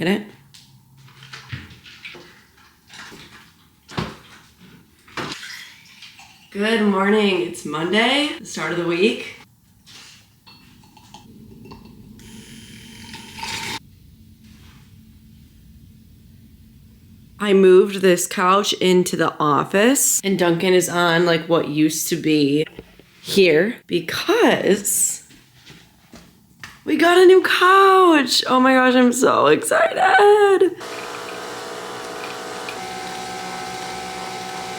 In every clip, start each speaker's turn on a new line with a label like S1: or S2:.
S1: Get it? Good morning. It's Monday, the start of the week. I moved this couch into the office and Duncan is on like what used to be here because we got a new couch. Oh my gosh, I'm so excited.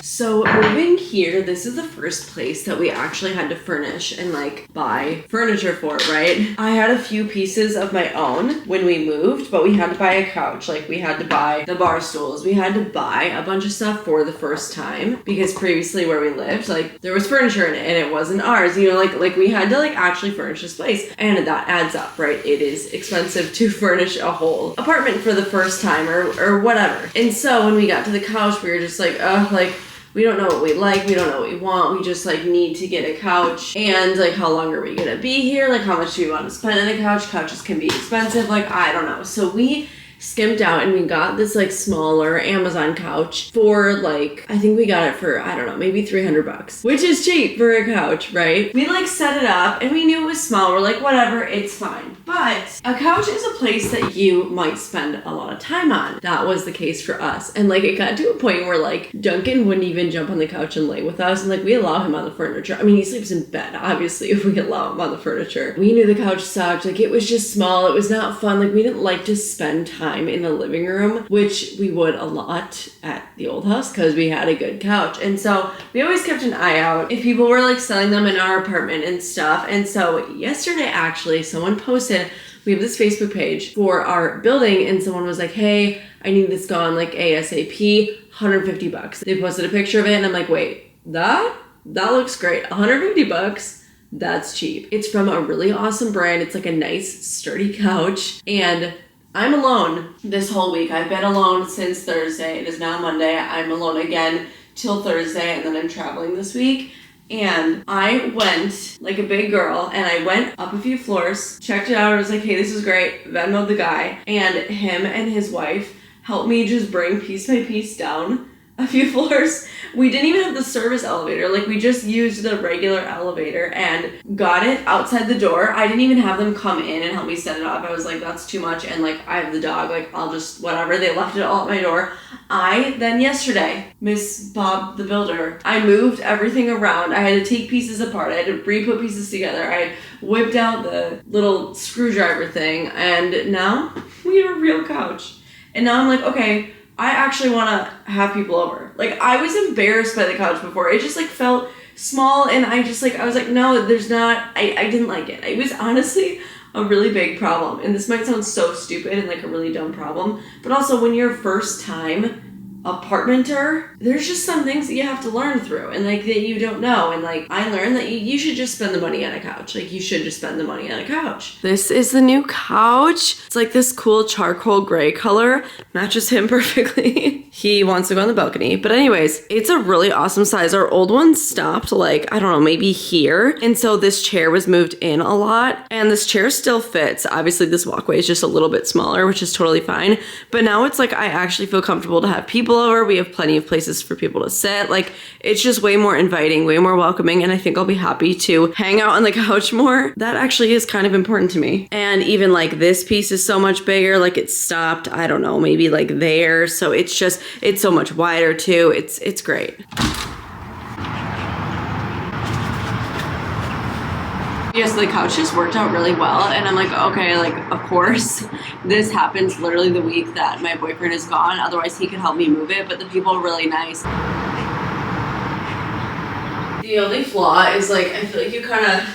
S1: So moving here, this is the first place that we actually had to furnish and like buy furniture for, right? I had a few pieces of my own when we moved, but we had to buy a couch. Like we had to buy the bar stools. We had to buy a bunch of stuff for the first time because previously where we lived, like there was furniture in it and it wasn't ours. You know, like we had to like actually furnish this place and that adds up, right? It is expensive to furnish a whole apartment for the first time or whatever. And so when we got to the couch, we were just like, like, we don't know what we like, we don't know what we want, we just like need to get a couch, and like how long are we gonna be here, like how much do we want to spend on a couch? Couches can be expensive, like I don't know. So we skimped out and we got this like smaller Amazon couch for like, I think we got it for, I don't know, maybe $300, which is cheap for a couch, right? We like set it up and we knew it was small. We're like, whatever, it's fine. But a couch is a place that you might spend a lot of time on. That was the case for us. And like it got to a point where like Duncan wouldn't even jump on the couch and lay with us. And like we allow him on the furniture. I mean, he sleeps in bed, obviously, if we allow him on the furniture. We knew the couch sucked. Like it was just small. It was not fun. Like we didn't like to spend time in the living room, which we would a lot at the old house because we had a good couch. And so we always kept an eye out if people were like selling them in our apartment and stuff. And so yesterday, actually, someone posted, we have this Facebook page for our building and someone was like, hey, I need this gone like ASAP, $150. They posted a picture of it and I'm like, wait, that looks great. $150. That's cheap. It's from a really awesome brand. It's like a nice sturdy couch and I'm alone this whole week. I've been alone since Thursday. It is now Monday. I'm alone again till Thursday, and then I'm traveling this week. And I went like a big girl, and I went up a few floors, checked it out, I was like, hey, this is great, Venmo'd the guy, and him and his wife helped me just bring piece by piece down a few floors. We didn't even have the service elevator. Like we just used the regular elevator and got it outside the door. I didn't even have them come in and help me set it up. I was like, that's too much. And like, I have the dog, like I'll just, whatever. They left it all at my door. I then yesterday, Miss Bob the builder, I moved everything around. I had to take pieces apart. I had to re-put pieces together. I whipped out the little screwdriver thing. And now we have a real couch. And now I'm like, okay, I actually want to have people over. Like, I was embarrassed by the couch before. It just, like, felt small, and I was like, no, there's not, I didn't like it. It was honestly a really big problem, and this might sound so stupid and, like, a really dumb problem, but also when you're first time apartmenter, there's just some things that you have to learn through and like that you don't know. And like I learned that you should just spend the money on a couch. Like you should just spend the money on a couch. This is the new couch. It's like this cool charcoal gray color. Matches him perfectly. He wants to go on the balcony. But anyways, it's a really awesome size. Our old one stopped like, I don't know, maybe here. And so this chair was moved in a lot. And this chair still fits. Obviously this walkway is just a little bit smaller, which is totally fine. But now it's like I actually feel comfortable to have people over. We have plenty of places for people to sit. Like it's just way more inviting, way more welcoming, and I think I'll be happy to hang out on the couch more. That actually is kind of important to me. And even like this piece is so much bigger, like it stopped, I don't know, maybe like there. So it's so much wider too. It's great. Yes, the couch just worked out really well, and I'm like, okay, like, of course, this happens literally the week that my boyfriend is gone, otherwise he could help me move it, but the people are really nice. The only flaw is, like, I feel like you kind of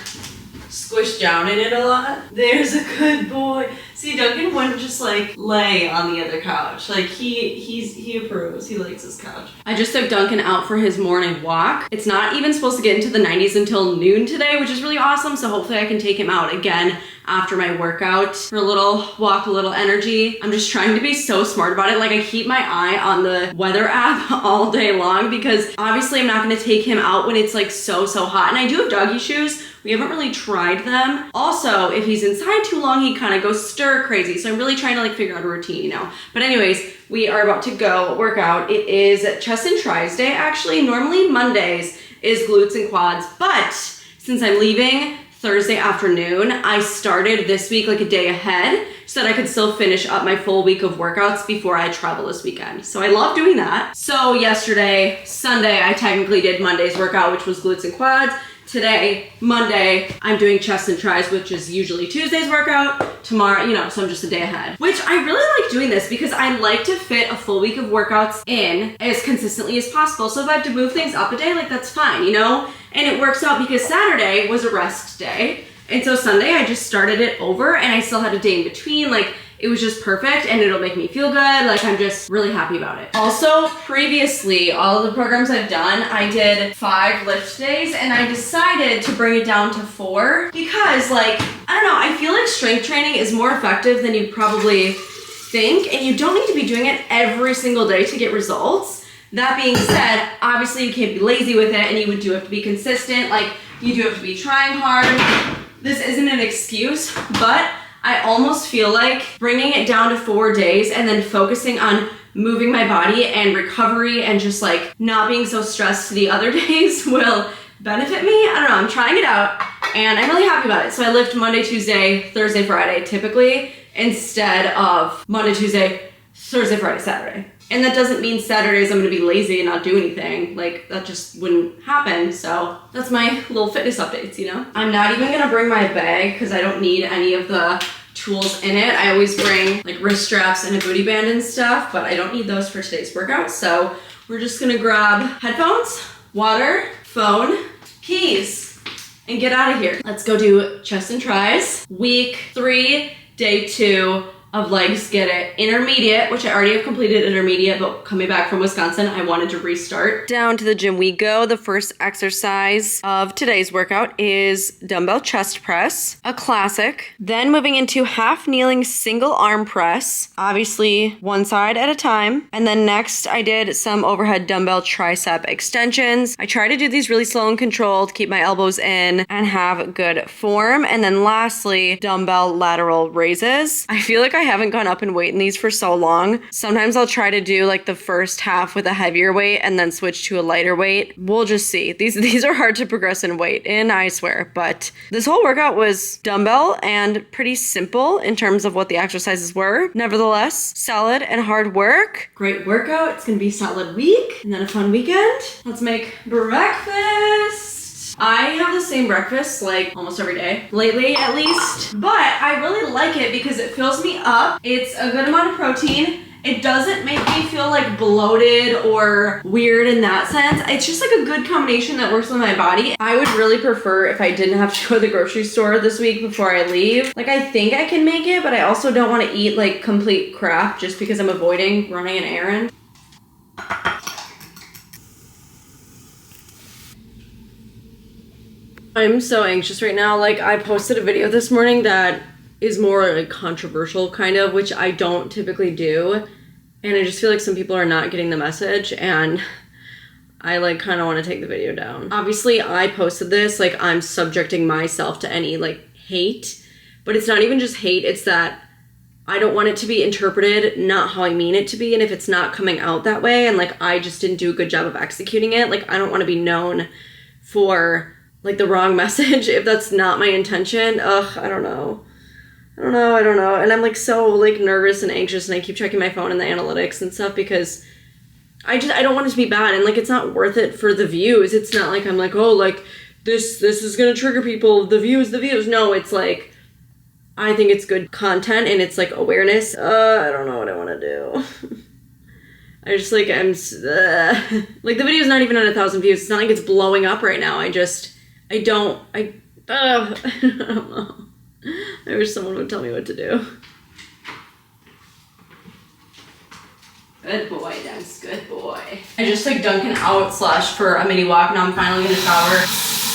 S1: squish down in it a lot. There's a good boy. See, Duncan wouldn't just like lay on the other couch. Like he approves. He likes his couch. I just took Duncan out for his morning walk. It's not even supposed to get into the 90s until noon today, which is really awesome. So hopefully I can take him out again after my workout for a little walk, a little energy. I'm just trying to be so smart about it. Like I keep my eye on the weather app all day long because obviously I'm not gonna take him out when it's like so hot. And I do have doggy shoes. We haven't really tried them. Also, if he's inside too long, he kind of goes stir crazy. So I'm really trying to like figure out a routine, you know. But anyways, we are about to go work out. It is chest and tris day actually. Normally Mondays is glutes and quads, but since I'm leaving Thursday afternoon, I started this week like a day ahead so that I could still finish up my full week of workouts before I travel this weekend. So I love doing that. So yesterday, Sunday, I technically did Monday's workout, which was glutes and quads. Today, Monday, I'm doing chest and tris, which is usually Tuesday's workout. Tomorrow, you know, so I'm just a day ahead. Which I really like doing this because I like to fit a full week of workouts in as consistently as possible. So if I have to move things up a day, like that's fine, you know? And it works out because Saturday was a rest day. And so Sunday, I just started it over and I still had a day in between. Like, it was just perfect and it'll make me feel good. Like I'm just really happy about it. Also, previously, all of the programs I've done, I did 5 lift days and I decided to bring it down to 4 because like, I don't know, I feel like strength training is more effective than you probably think and you don't need to be doing it every single day to get results. That being said, obviously you can't be lazy with it and you do have to be consistent. Like you do have to be trying hard. This isn't an excuse, but I almost feel like bringing it down to 4 days and then focusing on moving my body and recovery and just like not being so stressed the other days will benefit me. I don't know, I'm trying it out and I'm really happy about it. So I lift Monday, Tuesday, Thursday, Friday typically instead of Monday, Tuesday, Thursday, Friday, Saturday. And that doesn't mean Saturdays I'm gonna be lazy and not do anything. Like that just wouldn't happen. So that's my little fitness updates, you know? I'm not even gonna bring my bag because I don't need any of the tools in it. I always bring like wrist straps and a booty band and stuff, but I don't need those for today's workout. So we're just gonna grab headphones, water, phone, keys, and get out of here. Let's go do chest and tris. Week 3, day 2 of legs get it intermediate, which I already have completed intermediate, but coming back from Wisconsin, I wanted to restart. Down to the gym we go. The first exercise of today's workout is dumbbell chest press, a classic. Then moving into half kneeling single arm press, obviously one side at a time. And then next I did some overhead dumbbell tricep extensions. I try to do these really slow and controlled, keep my elbows in and have good form. And then lastly, dumbbell lateral raises. I feel like I haven't gone up in weight in these for so long. Sometimes I'll try to do like the first half with a heavier weight and then switch to a lighter weight. We'll just see. These are hard to progress in weight in, I swear. But this whole workout was dumbbell and pretty simple in terms of what the exercises were. Nevertheless, solid and hard work. Great workout. It's gonna be a solid week and then a fun weekend. Let's make breakfast. I have the same breakfast like almost every day, lately at least, but I really like it because it fills me up. It's a good amount of protein. It doesn't make me feel like bloated or weird in that sense. It's just like a good combination that works with my body. I would really prefer if I didn't have to go to the grocery store this week before I leave. Like I think I can make it, but I also don't want to eat like complete crap just because I'm avoiding running an errand. I'm so anxious right now. Like I posted a video this morning that is more like controversial kind of, which I don't typically do. And I just feel like some people are not getting the message and I like kind of want to take the video down. Obviously I posted this, like I'm subjecting myself to any like hate, but it's not even just hate. It's that I don't want it to be interpreted not how I mean it to be. And if it's not coming out that way and like I just didn't do a good job of executing it, like I don't want to be known for like the wrong message if that's not my intention. I don't know. And I'm like so like nervous and anxious and I keep checking my phone and the analytics and stuff because I don't want it to be bad and like it's not worth it for the views. It's not like I'm like, oh, like this is gonna trigger people, the views. No, it's like I think it's good content and it's like awareness. I don't know what I want to do. I just like like the video's not even at 1,000 views. It's not like it's blowing up right now. I don't know. I wish someone would tell me what to do. Good boy, Dennis, good boy. I just like Dunkin' out / for a mini walk. Now I'm finally gonna shower.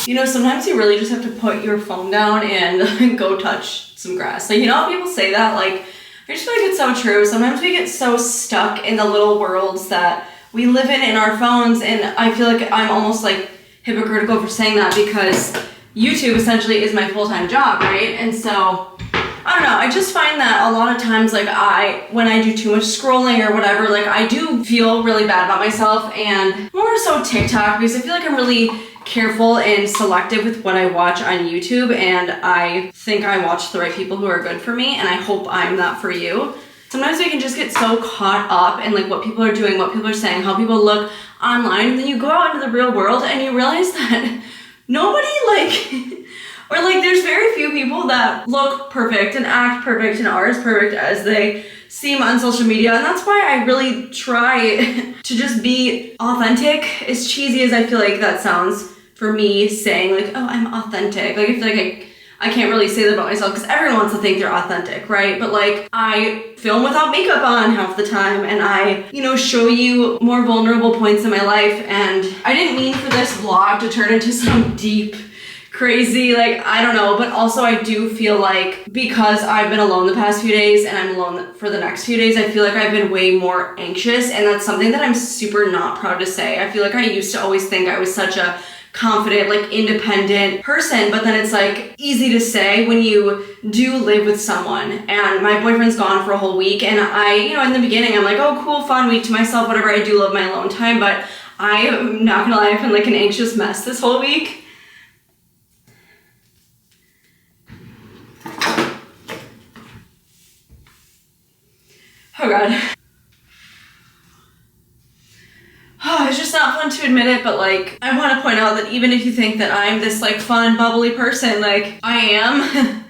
S2: You know, sometimes you really just have to put your phone down and go touch some grass. Like, you know how people say that? Like, I just feel like it's so true. Sometimes we get so stuck in the little worlds that we live in our phones, and I feel like I'm almost like hypocritical for saying that because YouTube essentially is my full-time job, right? And so, I don't know, I just find that a lot of times, like, when I do too much scrolling or whatever, like, I do feel really bad about myself, and more so TikTok, because I feel like I'm really careful and selective with what I watch on YouTube, and I think I watch the right people who are good for me, and I hope I'm that for you. Sometimes we can just get so caught up in like what people are doing, what people are saying, how people look online, and then you go out into the real world and you realize that nobody or there's very few people that look perfect and act perfect and are as perfect as they seem on social media. And that's why I really try to just be authentic, as cheesy as I feel like that sounds for me saying like, oh, I'm authentic. Like, I feel like I can't really say that about myself because everyone wants to think they're authentic, right? But like, I film without makeup on half the time, and I, show you more vulnerable points in my life. And I didn't mean for this vlog to turn into some deep, crazy, I don't know, but also I do feel like because I've been alone the past few days and I'm alone for the next few days, I feel like I've been way more anxious, and that's something that I'm super not proud to say. I feel like I used to always think I was such a confident, independent person, but then it's easy to say when you do live with someone. And my boyfriend's gone for a whole week, and I, in the beginning, I'm like, oh, cool, fun week to myself, whatever. I do love my alone time, but I am not gonna lie, I've been an anxious mess this whole week. Oh God. Oh, it's just not fun to admit it, but I want to point out that even if you think that I'm this fun, bubbly person, I am,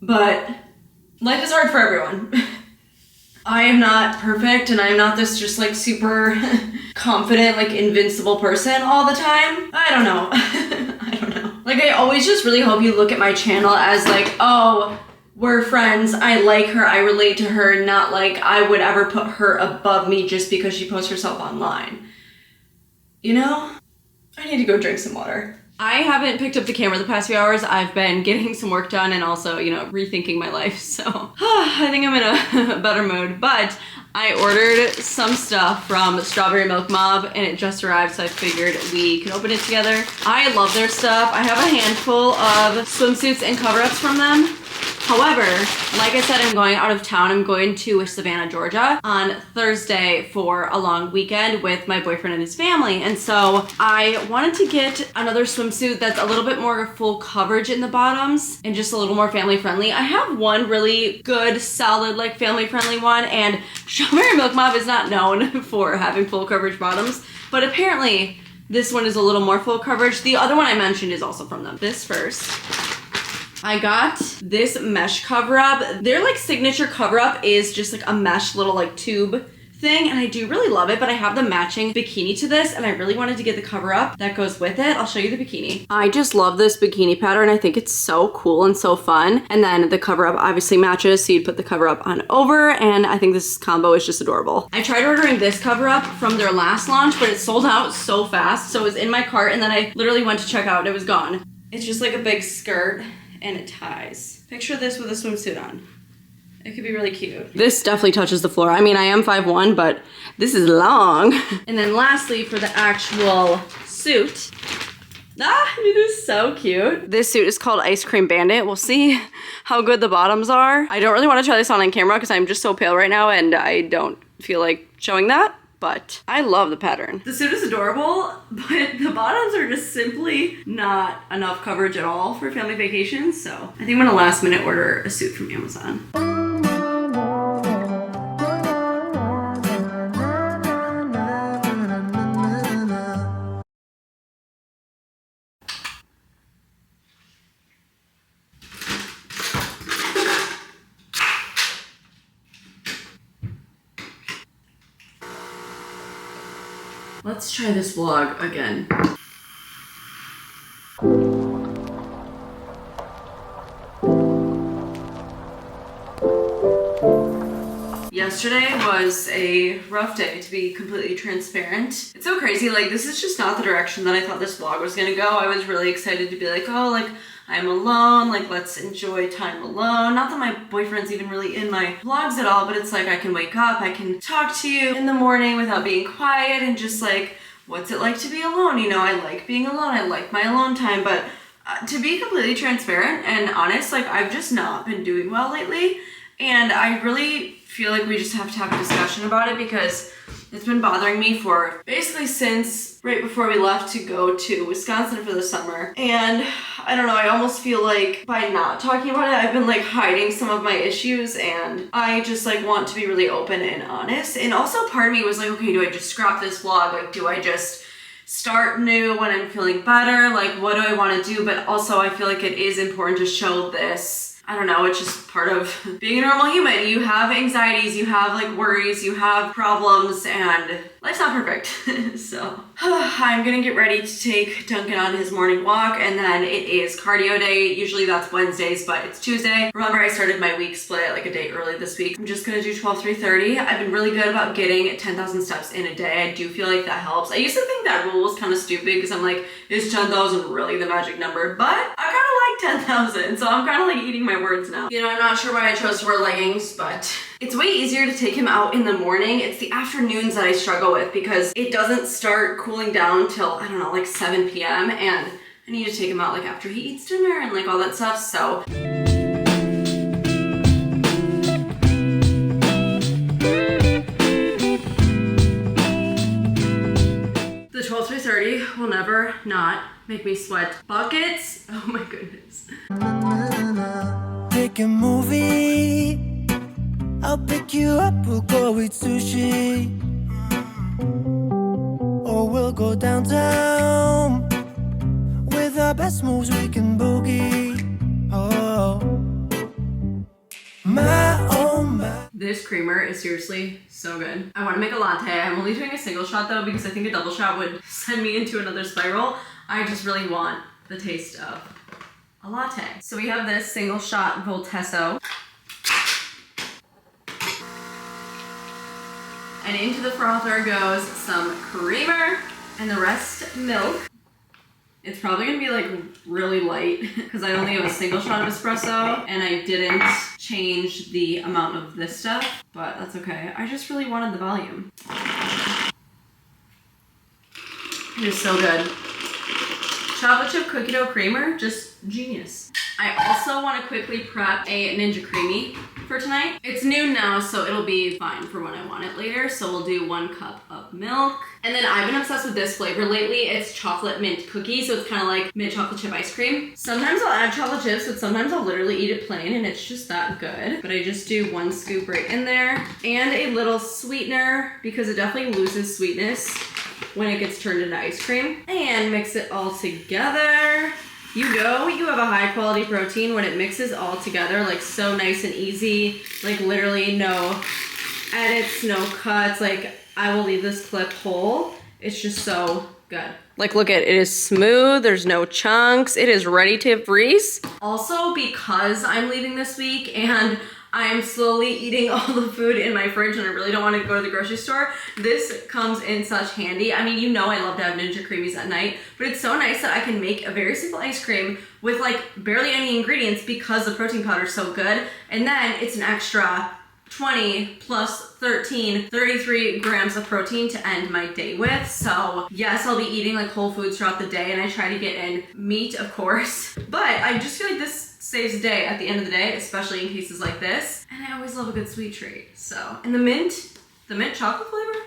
S2: but life is hard for everyone. I am not perfect, and I'm not this just super confident, invincible person all the time. I don't know. I don't know. I always just really hope you look at my channel as oh, we're friends, I like her, I relate to her, not I would ever put her above me just because she posts herself online. I need to go drink some water. I haven't picked up the camera the past few hours. I've been getting some work done and also, rethinking my life. So I think I'm in a better mood. But I ordered some stuff from Strawberry Milk Mob and it just arrived, so I figured we could open it together. I love their stuff. I have a handful of swimsuits and cover-ups from them. However, like I said, I'm going out of town. I'm going to Savannah, Georgia on Thursday for a long weekend with my boyfriend and his family. And so I wanted to get another swimsuit that's a little bit more full coverage in the bottoms and just a little more family friendly. I have one really good, solid, family friendly one, and Strawberry Milk Mob is not known for having full coverage bottoms, but apparently this one is a little more full coverage. The other one I mentioned is also from them. This first. I got this mesh cover-up. Their signature cover-up is just a mesh little tube thing, and I do really love it, but I have the matching bikini to this, and I really wanted to get the cover-up that goes with it. I'll show you the bikini. I just love this bikini pattern. I think it's so cool and so fun. And then the cover-up obviously matches, so you'd put the cover-up on over, and I think this combo is just adorable. I tried ordering this cover-up from their last launch, but it sold out so fast, so it was in my cart, and then I literally went to check out and it was gone. It's just a big skirt, and it ties. Picture this with a swimsuit on. It could be really cute. This definitely touches the floor. I mean, I am 5'1", but this is long. And then lastly, for the actual suit, it is so cute. This suit is called Ice Cream Bandit. We'll see how good the bottoms are. I don't really want to try this on camera because I'm just so pale right now and I don't feel like showing that. But I love the pattern. The suit is adorable, but the bottoms are just simply not enough coverage at all for family vacations. So I think I'm gonna last minute order a suit from Amazon. Let's try this vlog again. Yesterday was a rough day, to be completely transparent. It's so crazy, like this is just not the direction that I thought this vlog was gonna go. I was really excited to be like, oh, like I'm alone, like let's enjoy time alone. Not that my boyfriend's even really in my vlogs at all, but it's like I can wake up, I can talk to you in the morning without being quiet and just like, what's it like to be alone? You know, I like being alone, I like my alone time, but to be completely transparent and honest, like I've just not been doing well lately. And I really feel like we just have to have a discussion about it because it's been bothering me for basically since right before we left to go to Wisconsin for the summer. And I don't know, I almost feel like by not talking about it, I've been like hiding some of my issues, and I just like want to be really open and honest. And also part of me was like, okay, do I just scrap this vlog? Like, do I just start new when I'm feeling better? Like, what do I want to do? But also I feel like it is important to show this. I don't know, it's just part of being a normal human. You have anxieties, you have like worries, you have problems, and life's not perfect. So I'm gonna get ready to take Duncan on his morning walk, and then it is cardio day. Usually that's Wednesdays, but it's Tuesday. Remember, I started my week split like a day early this week. I'm just gonna do 12-3-30. I've been really good about getting 10,000 steps in a day. I do feel like that helps. I used to think that rule was kind of stupid because I'm like, is 10,000 really the magic number? But I kind of like 10,000, so I'm kind of like eating my words now. You know, I'm not sure why I chose to wear leggings, but it's way easier to take him out in the morning. It's the afternoons that I struggle with because it doesn't start cooling down till, I don't know, like 7 p.m. and I need to take him out like after he eats dinner and like all that stuff, so. The 12-3-30 will never not make me sweat buckets. Oh my goodness.
S3: Pick a movie, I'll pick you up, we'll go eat sushi, or we'll go downtown. With our best moves we can boogie. Oh my.
S2: This creamer is seriously so good. I want to make a latte. I'm only doing a single shot though because I think a double shot would send me into another spiral. I just really want the taste of a latte. So we have this single shot Voltesso. And into the frother goes some creamer and the rest milk. It's probably gonna be like really light because I only have a single shot of espresso and I didn't change the amount of this stuff, but that's okay. I just really wanted the volume. It is so good. Chocolate chip cookie dough creamer, just genius. I also want to quickly prep a Ninja Creamy for tonight. It's noon now, so it'll be fine for when I want it later. So we'll do 1 cup of milk. And then I've been obsessed with this flavor lately. It's chocolate mint cookie, so it's kind of like mint chocolate chip ice cream. Sometimes I'll add chocolate chips, but sometimes I'll literally eat it plain and it's just that good. But I just do 1 scoop right in there and a little sweetener because it definitely loses sweetness when it gets turned into ice cream. And mix it all together. You know you have a high quality protein when it mixes all together, like so nice and easy, like literally no edits, no cuts. Like I will leave this clip whole. It's just so good. Like look at it, is smooth, there's no chunks, it is ready to freeze. Also because I'm leaving this week and I'm slowly eating all the food in my fridge and I really don't want to go to the grocery store, this comes in such handy. I mean, you know I love to have Ninja Creamies at night, but it's so nice that I can make a very simple ice cream with like barely any ingredients because the protein powder is so good. And then it's an extra 20 plus 13, 33 grams of protein to end my day with. So yes, I'll be eating like whole foods throughout the day and I try to get in meat, of course, but I just feel like this saves the day at the end of the day, especially in cases like this. And I always love a good sweet treat. So, and the mint chocolate flavor,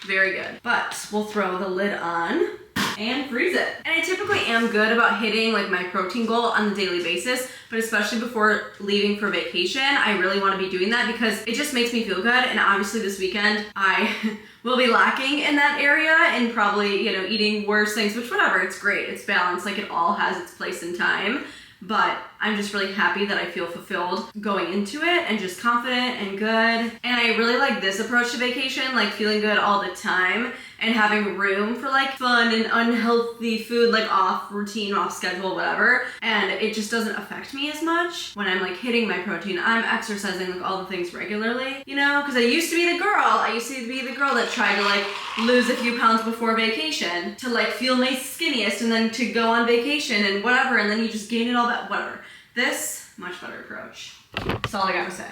S2: very good. But we'll throw the lid on and freeze it. And I typically am good about hitting like my protein goal on the daily basis, but especially before leaving for vacation, I really want to be doing that because it just makes me feel good. And obviously this weekend I will be lacking in that area and probably, you know, eating worse things, which whatever, it's great. It's balanced, like it all has its place and time. But I'm just really happy that I feel fulfilled going into it and just confident and good. And I really like this approach to vacation, like feeling good all the time and having room for like fun and unhealthy food, like off routine, off schedule, whatever. And it just doesn't affect me as much when I'm like hitting my protein. I'm exercising like all the things regularly, you know, because I used to be the girl that tried to like lose a few pounds before vacation to like feel my skinniest and then to go on vacation and whatever, and then you just gain it all back, whatever. This, much better approach. That's all I gotta say.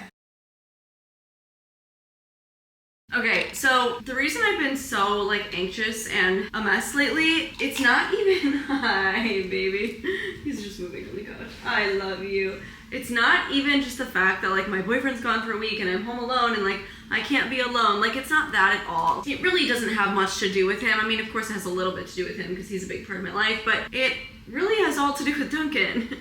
S2: Okay, so the reason I've been so like anxious and a mess lately, it's not even, hi baby, he's just moving on the couch. I love you. It's not even just the fact that like my boyfriend's gone for a week and I'm home alone and like I can't be alone. Like it's not that at all. It really doesn't have much to do with him. I mean, of course it has a little bit to do with him because he's a big part of my life, but it really has all to do with Duncan.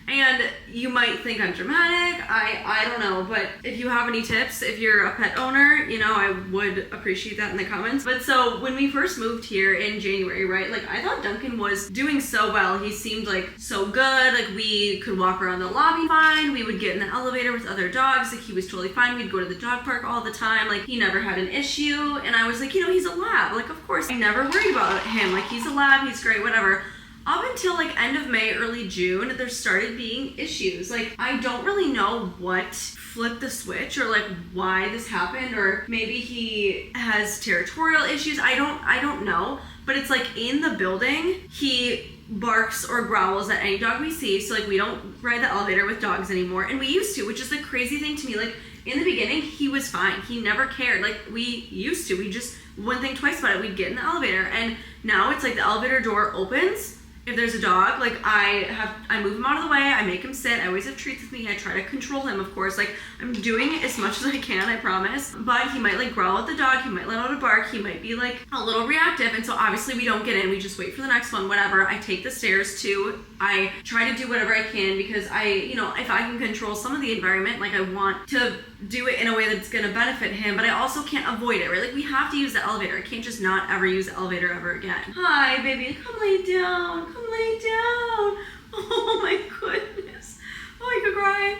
S2: And you might think I'm dramatic, I don't know, but if you have any tips, if you're a pet owner, you know, I would appreciate that in the comments. But so when we first moved here in January, right, like I thought Duncan was doing so well. He seemed like so good, like we could walk around the lobby fine, we would get in the elevator with other dogs, like he was totally fine, we'd go to the dog park all the time, like he never had an issue. And I was like, you know, he's a lab, like of course I never worried about him, like he's a lab, he's great, whatever. Up until like end of May, early June, there started being issues. Like I don't really know what flipped the switch or like why this happened, or maybe he has territorial issues. I don't know, but it's like in the building, he barks or growls at any dog we see. So like we don't ride the elevator with dogs anymore, and we used to, which is the crazy thing to me. Like in the beginning, he was fine. He never cared. Like we used to, we just wouldn't think twice about it. We'd get in the elevator, and now it's like the elevator door opens. If there's a dog, like I move him out of the way, I make him sit, I always have treats with me, I try to control him, of course, like I'm doing as much as I can, I promise, but he might like growl at the dog, he might let out a bark, he might be like a little reactive, and so obviously we don't get in, we just wait for the next one, whatever. I take the stairs too, I try to do whatever I can because I, you know, if I can control some of the environment, like I want to do it in a way that's gonna benefit him, but I also can't avoid it, right? Like we have to use the elevator, I can't just not ever use the elevator ever again. Hi baby, come lay down, come lay down. Oh my goodness. Oh, I could cry.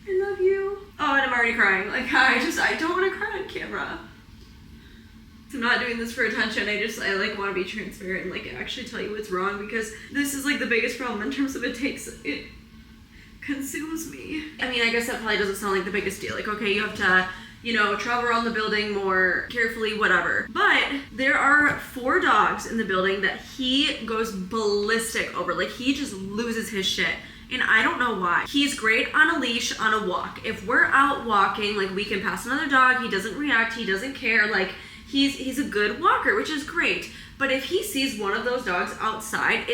S2: I love you. Oh, and I'm already crying. Like I don't want to cry on camera. I'm not doing this for attention. I like want to be transparent and like actually tell you what's wrong, because this is like the biggest problem in terms of it consumes me. I mean, I guess that probably doesn't sound like the biggest deal. Like, okay, you have to, you know, travel around the building more carefully, whatever. But there are 4 dogs in the building that he goes ballistic over. Like, he just loses his shit. And I don't know why. He's great on a leash, on a walk. If we're out walking, like we can pass another dog, he doesn't react, he doesn't care. Like, he's a good walker, which is great. But if he sees one of those dogs outside,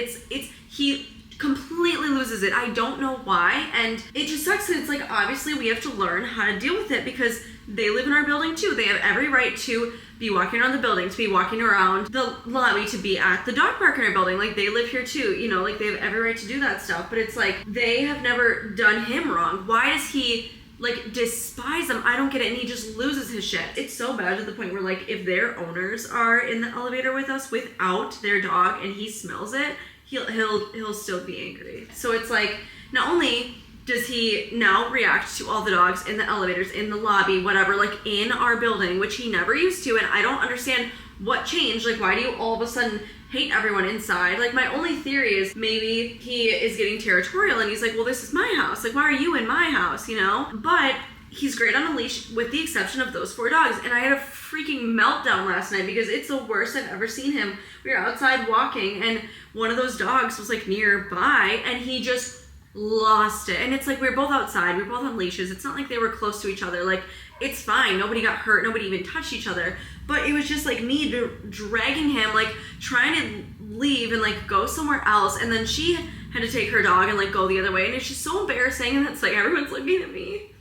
S2: he completely loses it. I don't know why, and it just sucks. And it's like, obviously we have to learn how to deal with it because they live in our building too. They have every right to be walking around the building, to be walking around the lobby, to be at the dog park in our building. Like they live here too, you know, like they have every right to do that stuff. But it's like, they have never done him wrong. Why does he like despise them? I don't get it. And he just loses his shit. It's so bad to the point where like if their owners are in the elevator with us without their dog and he smells it, he'll still be angry. So it's like, not only does he now react to all the dogs in the elevators, in the lobby, whatever, like in our building, which he never used to, and I don't understand what changed. Like, why do you all of a sudden hate everyone inside? Like, my only theory is maybe he is getting territorial and he's like, well, this is my house. Like, why are you in my house, you know? But he's great on a leash with the exception of those 4 dogs. And I had a freaking meltdown last night because it's the worst I've ever seen him. We were outside walking and one of those dogs was like nearby and he just lost it. And it's like, we were both outside, we were both on leashes. It's not like they were close to each other. Like, it's fine. Nobody got hurt. Nobody even touched each other. But it was just like me dragging him, like trying to leave and like go somewhere else. And then she had to take her dog and like go the other way. And it's just so embarrassing. And it's like, everyone's looking at me.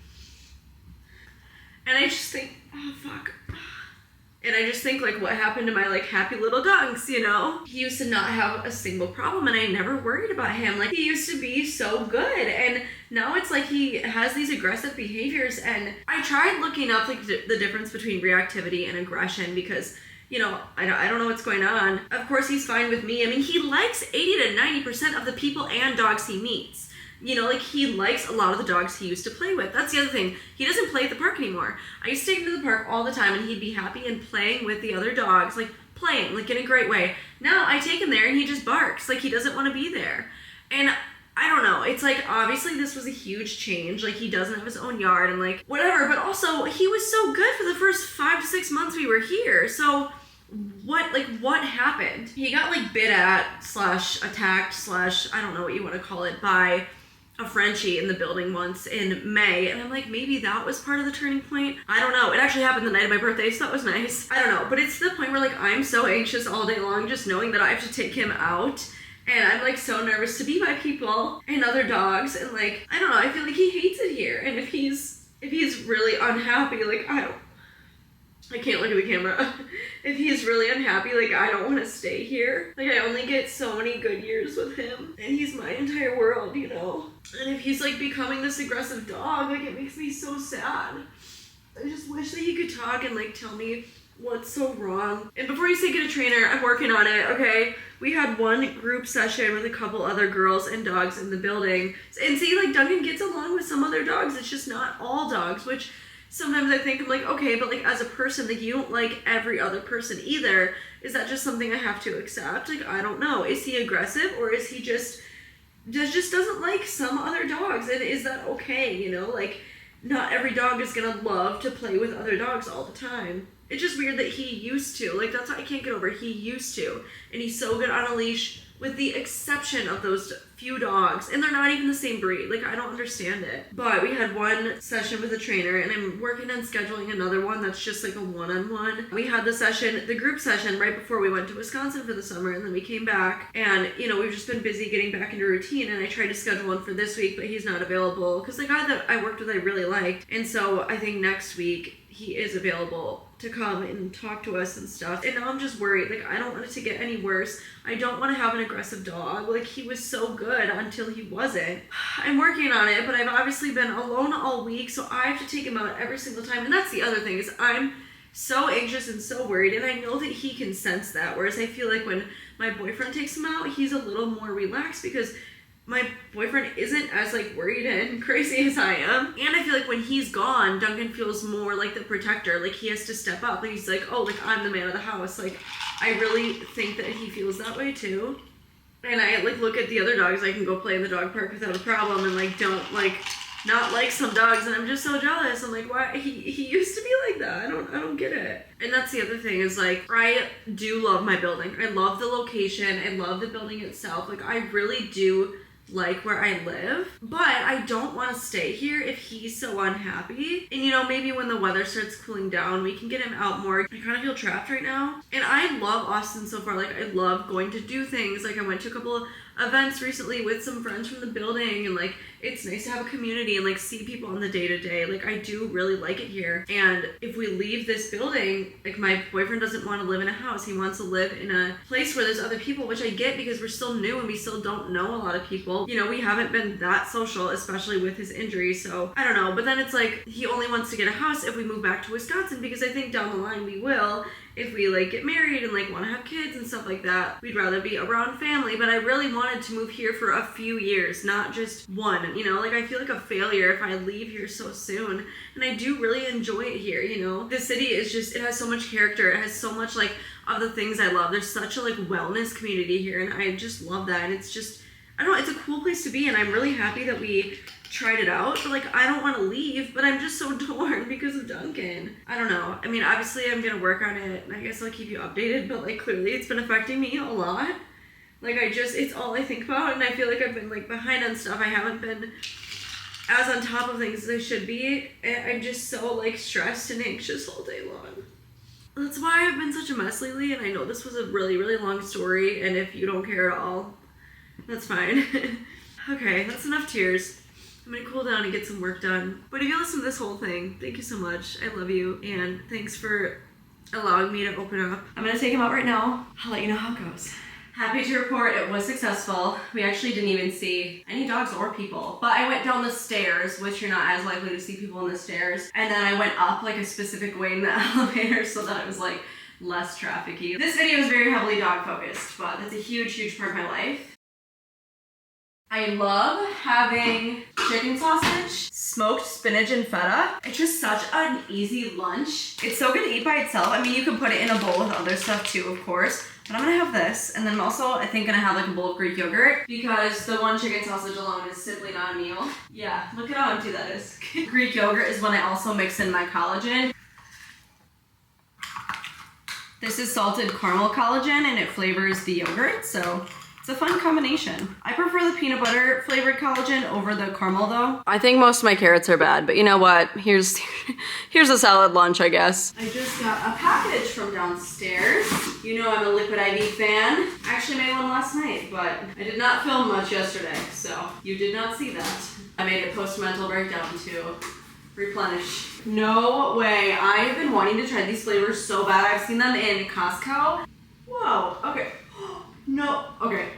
S2: And I just think, oh, fuck. And I just think, like, what happened to my, like, happy little dogs, you know? He used to not have a single problem, and I never worried about him. Like, he used to be so good, and now it's like he has these aggressive behaviors, and I tried looking up, like, the difference between reactivity and aggression because, you know, I don't know what's going on. Of course, he's fine with me. I mean, he likes 80 to 90% of the people and dogs he meets. You know, like, he likes a lot of the dogs he used to play with. That's the other thing. He doesn't play at the park anymore. I used to take him to the park all the time, and he'd be happy and playing with the other dogs, like,
S1: playing, like in a great way. Now I take him there and he just barks, like he doesn't want to be there. And I don't know, it's like, obviously this was a huge change, like he doesn't have his own yard and like whatever, but also he was so good for the first 5 to 6 months we were here. So what happened? He got like bit at / attacked / I don't know what you want to call it, by a Frenchie in the building once in May, and I'm like, maybe that was part of the turning point. I don't know. It actually happened the night of my birthday, so that was nice. I don't know, but it's to the point where like I'm so anxious all day long just knowing that I have to take him out, and I'm like so nervous to be by people and other dogs, and like I don't know, I feel like he hates it here, and if he's really unhappy, like I can't look at the camera. If he's really unhappy, like I don't want to stay here. Like I only get so many good years with him, and he's my entire world, you know? And if he's like becoming this aggressive dog, like it makes me so sad. I just wish that he could talk and like tell me what's so wrong. And before you say get a trainer, I'm working on it, okay? We had one group session with a couple other girls and dogs in the building. And see, like Duncan gets along with some other dogs. It's just not all dogs, which sometimes I think I'm like, okay, but like as a person, like you don't like every other person either. Is that just something I have to accept? Like, I don't know. Is he aggressive, or is he just doesn't like some other dogs? And is that okay, you know? Like, not every dog is gonna love to play with other dogs all the time. It's just weird that he used to. Like, that's what I can't get over. He used to. And he's so good on a leash, with the exception of those few dogs. And they're not even the same breed. Like, I don't understand it. But we had one session with a trainer, and I'm working on scheduling another one that's just like a one-on-one. We had the group session right before we went to Wisconsin for the summer, and then we came back. And, you know, we've just been busy getting back into routine, and I tried to schedule one for this week, but he's not available. Because the guy that I worked with I really liked. And so I think next week he is available to come and talk to us and stuff. And now I'm just worried. Like, I don't want it to get any worse. I don't want to have an aggressive dog. Like, he was so good until he wasn't. I'm working on it, but I've obviously been alone all week, so I have to take him out every single time. And that's the other thing, is I'm so anxious and so worried, and I know that he can sense that. Whereas I feel like when my boyfriend takes him out, he's a little more relaxed, because my boyfriend isn't as like worried and crazy as I am. And I feel like when he's gone, Duncan feels more like the protector. Like, he has to step up. Like, he's like, oh, like I'm the man of the house. Like, I really think that he feels that way too. And I like look at the other dogs. I can go play in the dog park without a problem, and like don't like not like some dogs, and I'm just so jealous. I'm like, why he used to be like that? I don't get it. And that's the other thing, is like, I do love my building. I love the location. I love the building itself. Like, I really do like where I live, but I don't want to stay here if he's so unhappy. And you know, maybe when the weather starts cooling down, we can get him out more. I kind of feel trapped right now, and I love Austin so far. Like, I love going to do things. Like, I went to a couple of events recently with some friends from the building, and like, it's nice to have a community and like see people on the day-to-day. Like, I do really like it here. And if we leave this building, like, my boyfriend doesn't want to live in a house. He wants to live in a place where there's other people, which I get, because we're still new and we still don't know a lot of people. You know, we haven't been that social, especially with his injury. So I don't know, but then it's like, he only wants to get a house if we move back to Wisconsin, because I think down the line we will. If we like get married and like want to have kids and stuff like that, we'd rather be around family. But I really wanted to move here for a few years, not just one, you know? Like, I feel like a failure if I leave here so soon. And I do really enjoy it here, you know? The city is just, it has so much character. It has so much like of the things I love. There's such a like wellness community here, and I just love that. And it's just, I don't know, it's a cool place to be, and I'm really happy that we tried it out. But like, I don't want to leave, but I'm just so torn because of Duncan. I don't know. I mean, obviously I'm gonna work on it, and I guess I'll keep you updated, but like, clearly it's been affecting me a lot. Like, it's all I think about, and I feel like I've been like behind on stuff. I haven't been as on top of things as I should be, and I'm just so like stressed and anxious all day long. That's why I've been such a mess lately, and I know this was a really, really long story, and if you don't care at all, that's fine. Okay, that's enough tears. I'm gonna cool down and get some work done. But if you listen to this whole thing, thank you so much. I love you, and thanks for allowing me to open up. I'm gonna take him out right now. I'll let you know how it goes. Happy to report it was successful. We actually didn't even see any dogs or people. But I went down the stairs, which you're not as likely to see people on the stairs. And then I went up like a specific way in the elevator so that it was like less trafficky. This video is very heavily dog focused, but that's a huge, huge part of my life.
S2: I love having chicken sausage, smoked spinach and feta. It's just such an easy lunch. It's so good to eat by itself. I mean, you can put it in a bowl with other stuff too, of course. But I'm gonna have this, and then I'm also, I think, gonna have like a bowl of Greek yogurt because the one chicken sausage alone is simply not a meal. Yeah, look at how empty that is. Greek yogurt is when I also mix in my collagen. This is salted caramel collagen and it flavors the yogurt, so it's a fun combination. I prefer the peanut butter flavored collagen over the caramel though. I think most of my carrots are bad, but you know what? Here's a salad lunch, I guess. I just got a package from downstairs. You know I'm a Liquid IV fan. I actually made one last night, but I did not film much yesterday, so you did not see that. I made a post-mental breakdown to replenish. No way. I have been wanting to try these flavors so bad. I've seen them in Costco. Whoa, okay. No, okay.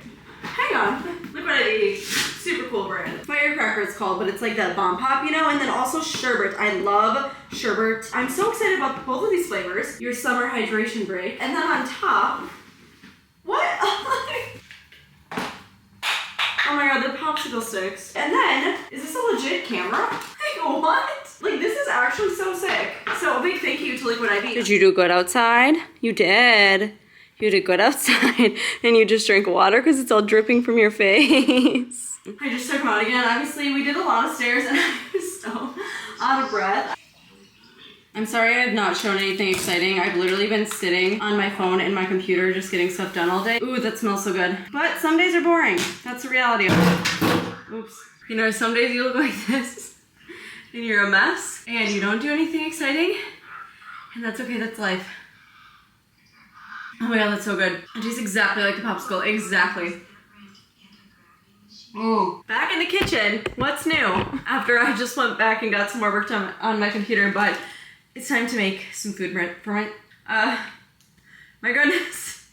S2: Hang on. Liquid IV, super cool brand. Firecracker it's called, but it's like that bomb pop, you know? And then also sherbet. I love sherbet. I'm so excited about both of these flavors. Your summer hydration break. And then on top, what? Oh my god, they're popsicle sticks. And then, is this a legit camera? Like, what? Like, this is actually so sick. So, a big thank you to Liquid IV. Did you do good outside? You did. You did good outside. And you just drank water because it's all dripping from your face. I just took them out again. Obviously, we did a lot of stairs and I was so out of breath. I'm sorry I have not shown anything exciting. I've literally been sitting on my phone and my computer just getting stuff done all day. Ooh, that smells so good. But some days are boring. That's the reality of it. Oops. You know, some days you look like this and you're a mess and you don't do anything exciting. And that's okay, that's life. Oh my god, that's so good. It tastes exactly like the popsicle, exactly. Ooh. Back in the kitchen, what's new? After I just went back and got some more work done on my computer, but it's time to make some food for my goodness.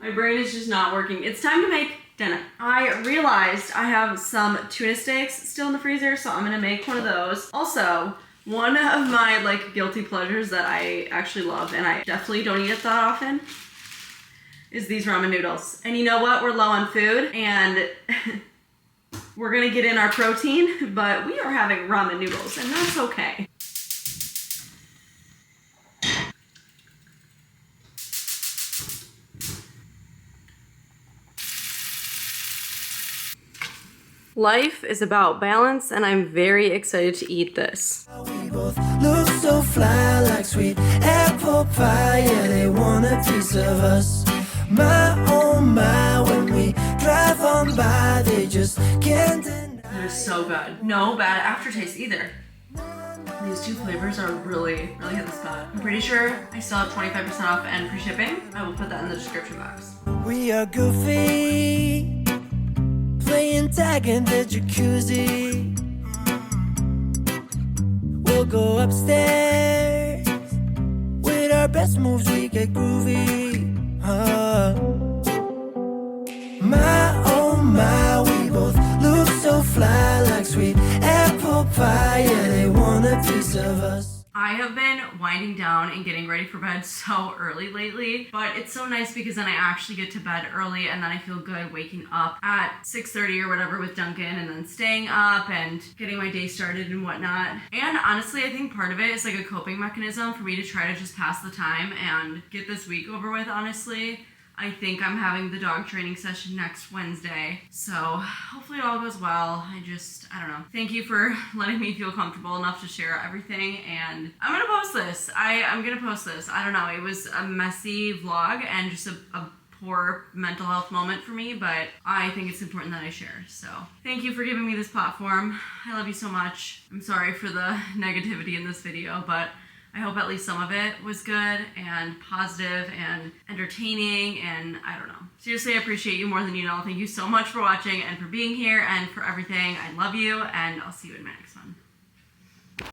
S2: My brain is just not working. It's time to make dinner. I realized I have some tuna steaks still in the freezer, so I'm gonna make one of those. Also, one of my like guilty pleasures that I actually love, and I definitely don't eat it that often, is these ramen noodles. And you know what? We're low on food, and we're gonna get in our protein, but we are having ramen noodles, and that's okay. Life is about balance, and I'm very excited to eat this.
S3: We both look so fly like sweet apple pie. Yeah, they want a piece of us. My oh my, when we drive on by, they just can't deny.
S2: They're so good. No bad aftertaste either. These two flavors are really hit the spot. I'm pretty sure I still have 25% off and free shipping. I will put that in the description box.
S3: We are goofy, playing tag in the jacuzzi. We'll go upstairs, with our best moves we get groovy. My oh my, we both look so fly like sweet apple pie. Yeah, they want a piece of us.
S2: I have been winding down and getting ready for bed so early lately, but it's so nice because then I actually get to bed early and then I feel good waking up at 6:30 or whatever with Duncan and then staying up and getting my day started and whatnot. And honestly, I think part of it is like a coping mechanism for me to try to just pass the time and get this week over with, honestly. I think I'm having the dog training session next Wednesday, so hopefully it all goes well. I don't know. Thank you for letting me feel comfortable enough to share everything, and I'm gonna post this. I'm gonna post this. I don't know, it was a messy vlog and just a poor mental health moment for me, but I think it's important that I share. So thank you for giving me this platform. I love you so much. I'm sorry for the negativity in this video, but I hope at least some of it was good and positive and entertaining, and I don't know. Seriously, I appreciate you more than you know. Thank you so much for watching and for being here and for everything. I love you, and I'll see you in my next one.